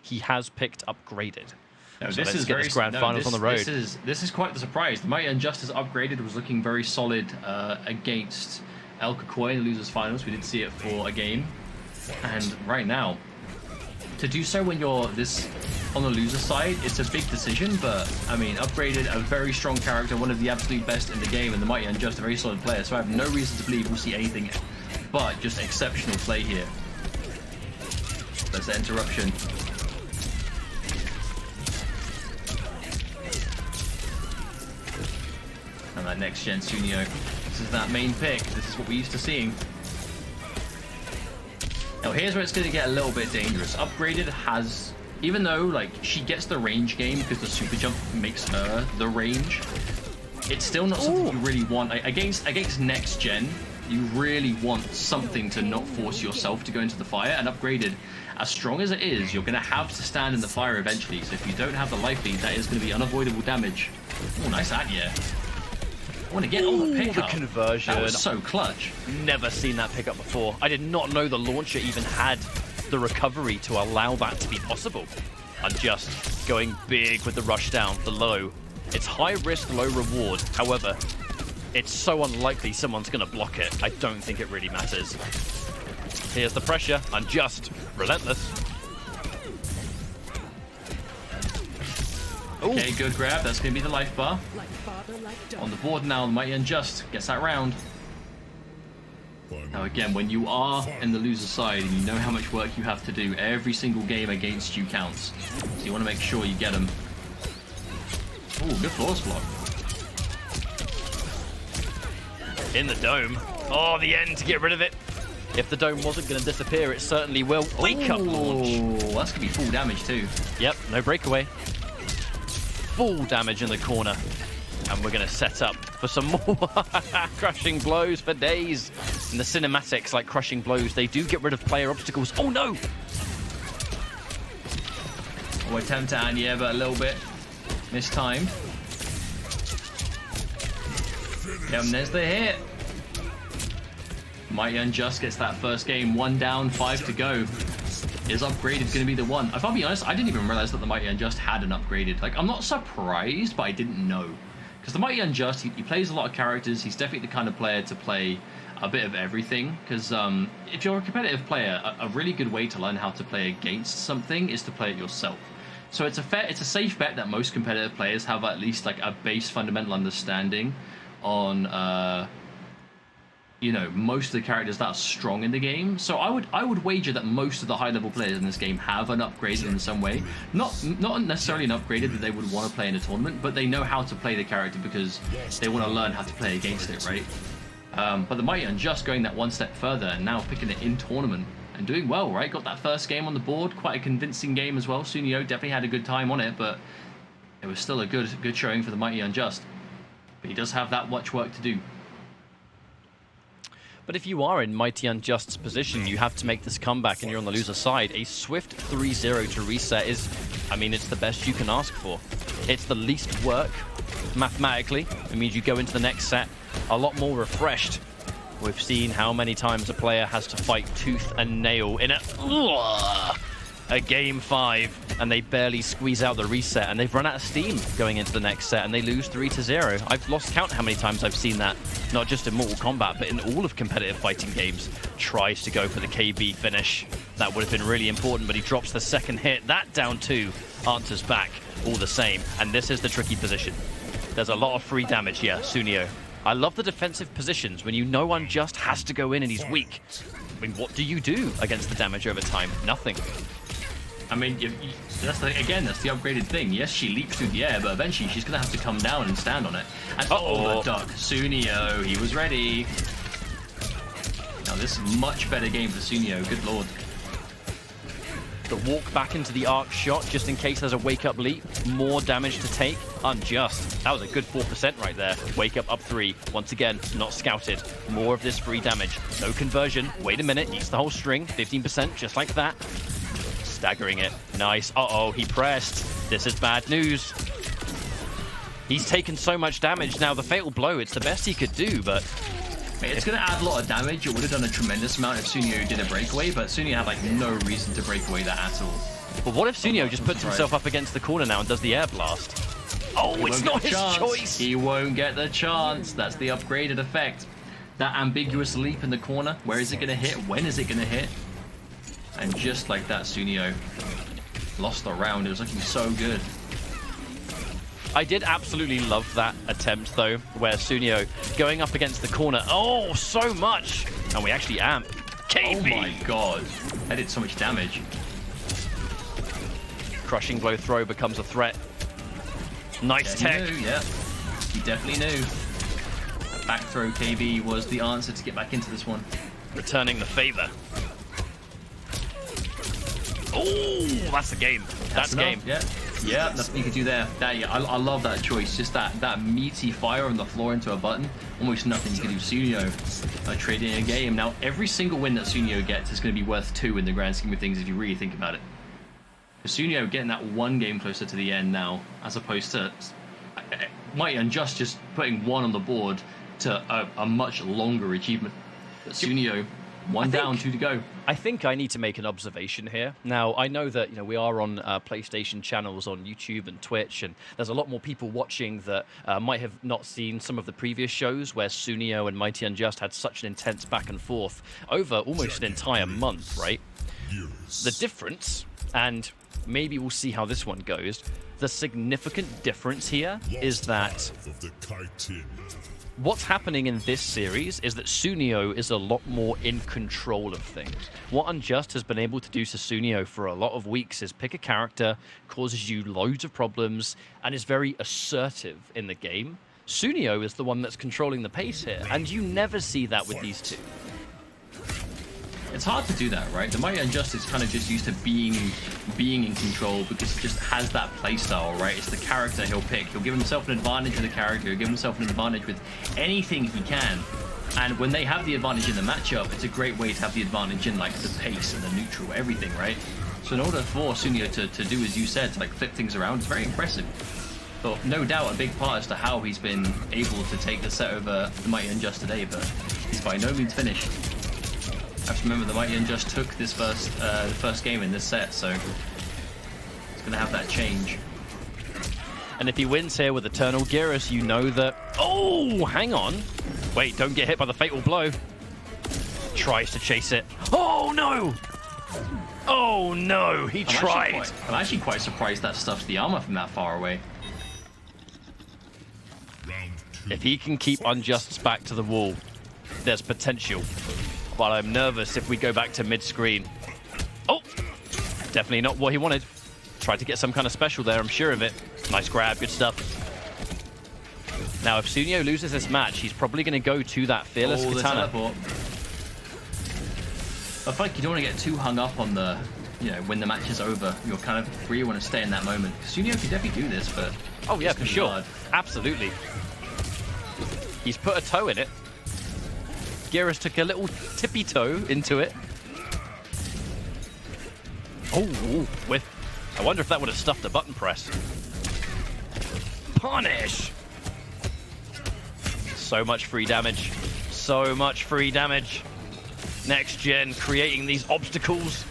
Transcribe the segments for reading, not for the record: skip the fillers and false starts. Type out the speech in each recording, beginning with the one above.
he has picked Upgraded. No, So this let's is get very this grand finals on the road. This is quite the surprise. The Mighty Injustice Upgraded was looking very solid against El Kakoi in the losers finals. We did see it for a game, and right now, to do so when you're this on the loser side, it's a big decision. But I mean, Upgraded, a very strong character, one of the absolute best in the game, and the Mighty Unjust, a very solid player. So I have no reason to believe we'll see anything but just exceptional play here. There's the interruption. And that next gen Sunio. This is that main pick. This is what we're used to seeing. Now here's where it's going to get a little bit dangerous. Upgraded has, even though like she gets the range game because the super jump makes her the range, it's still not something you really want. Against next gen, you really want something to not force yourself to go into the fire. And Upgraded, as strong as it is, you're going to have to stand in the fire eventually. So if you don't have the life lead, that is going to be unavoidable damage. Oh, nice ad, yeah. I want to get all the pickup. The conversion. That was so clutch. Never seen that pickup before. I did not know the launcher even had the recovery to allow that to be possible. Unjust going big with the rush down, the low. It's high risk, low reward. However, it's so unlikely someone's going to block it. I don't think it really matters. Here's the pressure. Unjust. Relentless. Okay, good grab. That's going to be the life bar. On the board now, the Mighty Unjust gets that round. Now again, when you are in the loser side and you know how much work you have to do, every single game against you counts. So you want to make sure you get them. Oh, good flawless block. In the dome. Oh, the end to get rid of it. If the dome wasn't going to disappear, it certainly will. Wake up launch. Oh, that's going to be full damage too. Yep, no breakaway. Full damage in the corner. And we're going to set up for some more crushing blows for days. In the cinematics, like crushing blows, they do get rid of player obstacles. Oh no! Oh, attempt to Anya, but a little bit mistimed. Yep, and there's the hit. Mighty Unjust gets that first game. 1 down, 5 to go. Is Upgraded going to be the one? If I'll be honest, I didn't even realize that the Mighty Unjust had an Upgraded. Like, I'm not surprised, but I didn't know. Because the Mighty Unjust, he plays a lot of characters. He's definitely the kind of player to play a bit of everything. Because if you're a competitive player, a really good way to learn how to play against something is to play it yourself. So it's a safe bet that most competitive players have at least like a base fundamental understanding on you know, most of the characters that are strong in the game. So I would wager that most of the high level players in this game have an upgraded in some way. Not necessarily an upgraded that they would want to play in a tournament, but they know how to play the character because they want to learn how to play against it, right? But the Mighty Unjust going that one step further and now picking it in tournament and doing well, right? Got that first game on the board, quite a convincing game as well. Sunio definitely had a good time on it, but it was still a good showing for the Mighty Unjust. But he does have that much work to do. But if you are in Mighty Unjust's position, you have to make this comeback and you're on the loser side. A swift 3-0 to reset is, I mean, it's the best you can ask for. It's the least work mathematically. It means you go into the next set a lot more refreshed. We've seen how many times a player has to fight tooth and nail in a game 5, and they barely squeeze out the reset, and they've run out of steam going into the next set, and they lose 3-0. I've lost count how many times I've seen that, not just in Mortal Kombat, but in all of competitive fighting games. Tries to go for the KB finish. That would have been really important, but he drops the second hit. That down 2 answers back all the same, and this is the tricky position. There's a lot of free damage here, Sunio. I love the defensive positions when you know Unjust has to go in and he's weak. I mean, what do you do against the damage over time? Nothing. I mean, that's the upgraded thing. Yes, she leaps through the air, but eventually she's going to have to come down and stand on it. And the duck. Sunio, he was ready. Now this is a much better game for Sunio, good lord. The walk back into the arc shot, just in case there's a wake-up leap. More damage to take. Unjust. That was a good 4% right there. Wake up 3. Once again, not scouted. More of this free damage. No conversion. Wait a minute, eats the whole string. 15%, just like that. Staggering it. Nice. Uh-oh, he pressed. This is bad news. He's taken so much damage now. The fatal blow, it's the best he could do, but... It's going to add a lot of damage. It would have done a tremendous amount if Sunio did a breakaway, but Sunio had like no reason to break away that at all. But what if Sunio just puts himself up against the corner now and does the air blast? Oh, it's not his choice. He won't get the chance. That's the upgraded effect. That ambiguous leap in the corner. Where is it going to hit? When is it going to hit? And just like that, Sunio lost the round. It was looking so good. I did absolutely love that attempt, though, where Sunio going up against the corner. Oh, so much. And we actually amp. KB. Oh my god. That did so much damage. Crushing blow throw becomes a threat. Nice tech. He knew, yeah. He definitely knew. Back throw KB was the answer to get back into this one. Returning the favor. Oh, that's the game. That's game. Yeah. Yeah, that's what you could do there. That, yeah, I love that choice. Just that meaty fire on the floor into a button. Almost nothing you can do. Sunio trading a game. Now, every single win that Sunio gets is going to be worth 2 in the grand scheme of things if you really think about it. Sunio getting that 1 game closer to the end now, as opposed to Mighty Unjust just putting 1 on the board to a much longer achievement. But Sunio, 1 down, 2 to go. I think I need to make an observation here. Now, I know that we are on PlayStation channels on YouTube and Twitch, and there's a lot more people watching that might have not seen some of the previous shows where Sunio and Mighty Unjust had such an intense back and forth over almost an entire month, right? The difference, and maybe we'll see how this one goes, the significant difference here is that what's happening in this series is that Sunio is a lot more in control of things. What Unjust has been able to do to Sunio for a lot of weeks is pick a character, causes you loads of problems, and is very assertive in the game. Sunio is the one that's controlling the pace here, and you never see that with these two. It's hard to do that, right? The Mighty Unjust is kind of just used to being in control because he just has that playstyle, right? It's the character he'll pick. He'll give himself an advantage with the character. He'll give himself an advantage with anything he can. And when they have the advantage in the matchup, it's a great way to have the advantage in like the pace and the neutral, everything, right? So in order for Sunio to do as you said, to like flip things around, it's very impressive. But no doubt a big part as to how he's been able to take the set over the Mighty Unjust today, but he's by no means finished. I have to remember the Mighty Unjust took this the first game in this set, so it's going to have that change. And if he wins here with Eternal Geras, you know that... Oh, hang on. Wait, don't get hit by the fatal blow. Tries to chase it. Oh, no! Oh, no, he tried. I'm actually quite surprised that stuffs the armor from that far away. If he can keep Unjust's back to the wall, there's potential. But I'm nervous if we go back to mid-screen. Oh! Definitely not what he wanted. Tried to get some kind of special there, I'm sure of it. Nice grab, good stuff. Now, if Sunio loses this match, he's probably going to go to that Fearless Katana. I feel like you don't want to get too hung up on the, when the match is over. You're kind of free, you want to stay in that moment. Sunio can definitely do this, but... Oh, yeah, for sure. Absolutely. He's put a toe in it. Geras took a little tippy toe into it. Oh, whiff. I wonder if that would have stuffed a button press. Punish! So much free damage. So much free damage. Next gen creating these obstacles.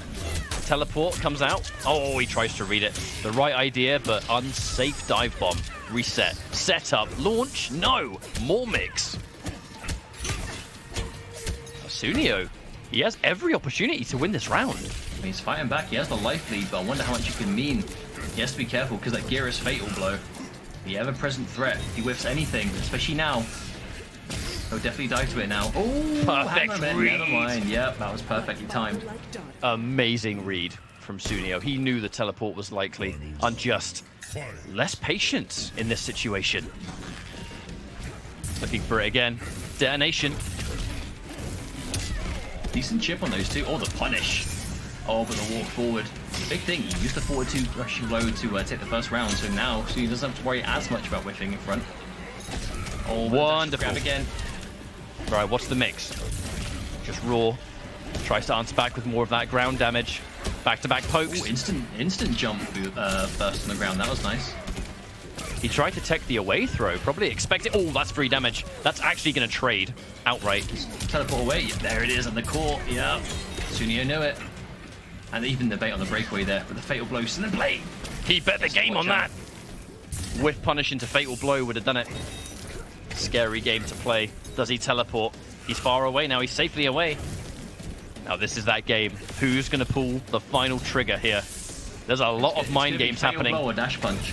Teleport comes out. Oh, he tries to read it. The right idea, but unsafe dive bomb. Reset. Setup. Launch. No. More mix. Sunio, he has every opportunity to win this round. He's fighting back. He has the life lead, but I wonder how much it can mean. He has to be careful because that Geras fatal blow, the ever-present threat. He whiffs anything, especially now. He'll definitely die to it now. Oh, perfect read. Never mind. Yep, that was perfectly timed. Amazing read from Sunio. He knew the teleport was likely. Unjust. Less patience in this situation. Looking for it again. Detonation. Decent chip on those two. Oh, the punish. Oh, but the walk forward. The big thing, he used the forward-2 rushing low to take the first round, so now he doesn't have to worry as much about whiffing in front. Oh, wonderful. Grab again. Right, what's the mix? Just raw. Tries to answer back with more of that ground damage. Back-to-back pokes. Ooh, instant jump first on the ground. That was nice. He tried to tech the away throw. Probably expected. Oh, that's free damage. That's actually going to trade outright. Teleport away. Yeah, there it is on the court. Yeah. Sunio knew it. And even the bait on the breakaway there with the fatal blow. Still in play. He bet the game on that. Whiff punish into fatal blow would have done it. Scary game to play. Does he teleport? He's far away now. He's safely away. Now this is that game. Who's going to pull the final trigger here? There's a lot of mind games happening. Blow or dash punch.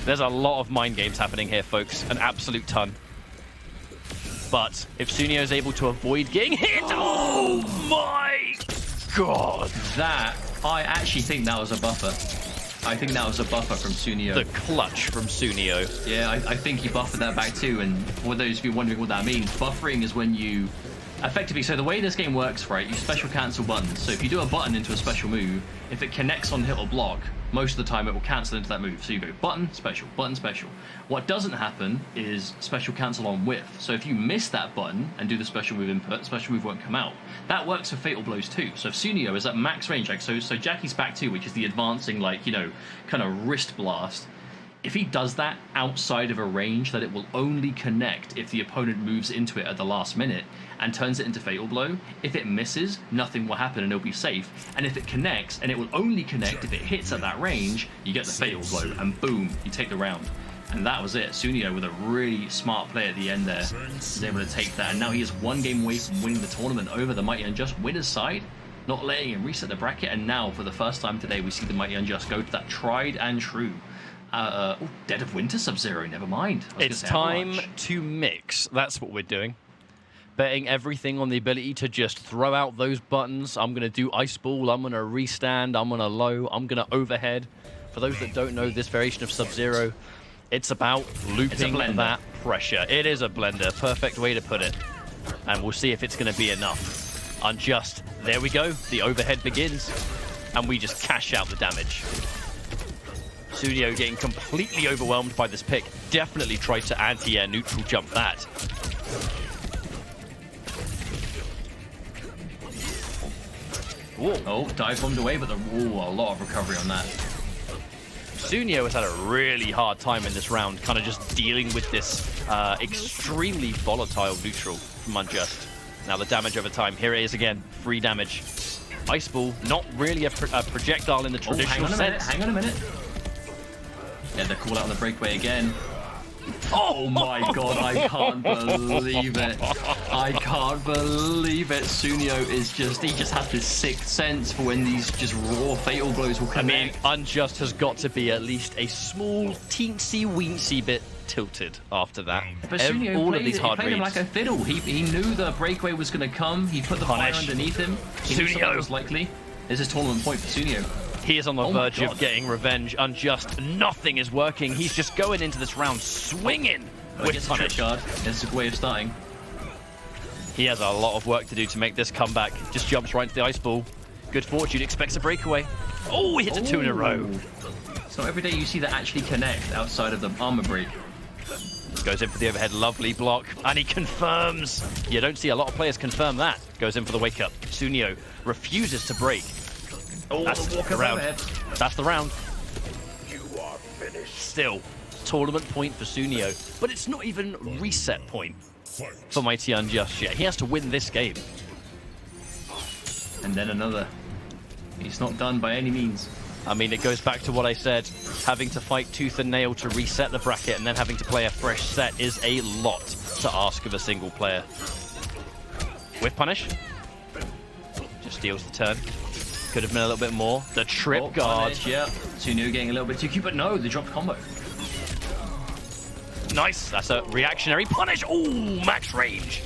There's a lot of mind games happening here, folks. An absolute ton. But if Sunio is able to avoid getting hit, oh my god! That, I actually think that was a buffer. I think that was a buffer from Sunio. The clutch from Sunio. Yeah, I think he buffered that back too. And for those of you wondering what that means, buffering is when you effectively, so the way this game works, right, you special cancel buttons. So if you do a button into a special move, if it connects on hit or block, most of the time it will cancel into that move. So you go button, special, button, special. What doesn't happen is special cancel on whiff. So if you miss that button and do the special move input, special move won't come out. That works for fatal blows too. So if Sunio is at max range, like so Jackie's back two, which is the advancing, like, you know, kind of wrist blast. If he does that outside of a range that it will only connect if the opponent moves into it at the last minute and turns it into fatal blow, if it misses, nothing will happen and it'll be safe. And if it connects, and it will only connect if it hits at that range, you get the fatal blow and boom, you take the round. And that was it. Sunio, with a really smart play at the end there, is able to take that. And now he is one game away from winning the tournament over the Mighty Unjust winner's side, not letting him reset the bracket. And now, for the first time today, we see the Mighty Unjust go to that tried and true Dead of Winter Sub-Zero, never mind. It's time to mix. That's what we're doing. Betting everything on the ability to just throw out those buttons. I'm going to do Ice Ball, I'm going to restand, I'm going to low, I'm going to overhead. For those that don't know this variation of Sub-Zero, it's about looping that pressure. It is a blender, perfect way to put it. And we'll see if it's going to be enough. Unjust, there we go. The overhead begins, and we just cash out the damage. Sunio getting completely overwhelmed by this pick. Definitely tried to anti-air neutral jump that. Whoa. Oh, dive bombed away, but a lot of recovery on that. Sunio has had a really hard time in this round, kind of just dealing with this extremely volatile neutral from Unjust. Now the damage over time. Here it is again. Free damage. Ice Ball, not really a projectile in the traditional sense. Hang on a minute. Yeah, the call out on the breakaway again. Oh my god, I can't believe it. I can't believe it. Sunio is just, he just has this sixth sense for when these just raw fatal blows will connect. I mean, Unjust has got to be at least a small, teensy-weensy bit tilted after that. But Sunio all played, of these hard he played him reads. like a fiddle. He knew the breakaway was going to come. He put the fire underneath him. He knew something was likely. There's his tournament point for Sunio. He is on the verge of getting revenge. Unjust, nothing is working. He's just going into this round swinging with punish. Guard. It's a way of starting. He has a lot of work to do to make this comeback. Just jumps right into the Ice Ball. Good fortune, expects a breakaway. Oh, he hits a two in a row. It's not every day you see that actually connect outside of the armor break. Goes in for the overhead, lovely block, and he confirms. You don't see a lot of players confirm that. Goes in for the wake up. Sunio refuses to break. Oh, that's the round. That's the round. You are finished. Still, tournament point for Sunio, but it's not even reset point for Mighty Unjust yet. He has to win this game. And then another. He's not done by any means. I mean, it goes back to what I said. Having to fight tooth and nail to reset the bracket and then having to play a fresh set is a lot to ask of a single player. Whiff punish. Just steals the turn. Could have been a little bit more. The trip guard. Punish, yeah. Sunio getting a little bit too cute, but no, they dropped combo. Nice. That's a reactionary punish. Oh, max range.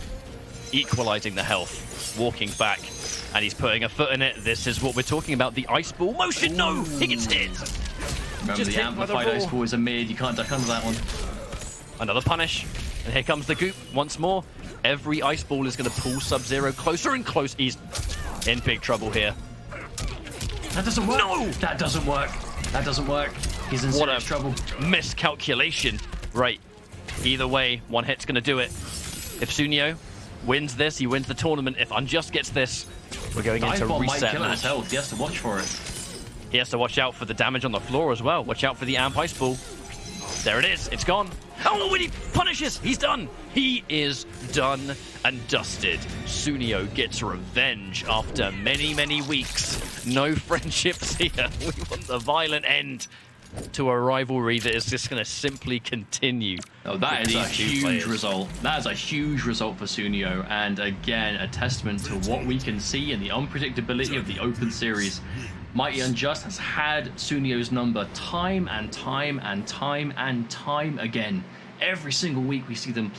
Equalizing the health. Walking back. And he's putting a foot in it. This is what we're talking about. The Ice Ball motion. No, he gets hit. Remember, just the amplified Ice Ball is a mid. You can't duck under that one. Another punish. And here comes the goop once more. Every Ice Ball is going to pull Sub-Zero closer and closer. He's in big trouble here. That doesn't work. No! That doesn't work. That doesn't work. He's in serious trouble. Miscalculation. Right. Either way, one hit's going to do it. If Sunio wins this, he wins the tournament. If Unjust gets this, we're going into reset match. His health. He has to watch for it. He has to watch out for the damage on the floor as well. Watch out for the amp Ice Ball. There it is. It's gone. Oh, when he punishes, he's done. He is done and dusted. Sunio gets revenge after many, many weeks. No friendships here. We want the violent end to a rivalry that is just going to simply continue. Oh, that is a huge result. That is a huge result for Sunio, and again, a testament to what we can see in the unpredictability of the Open Series. Mighty Unjust has had Sunio's number time and time and time and time again. Every single week we see them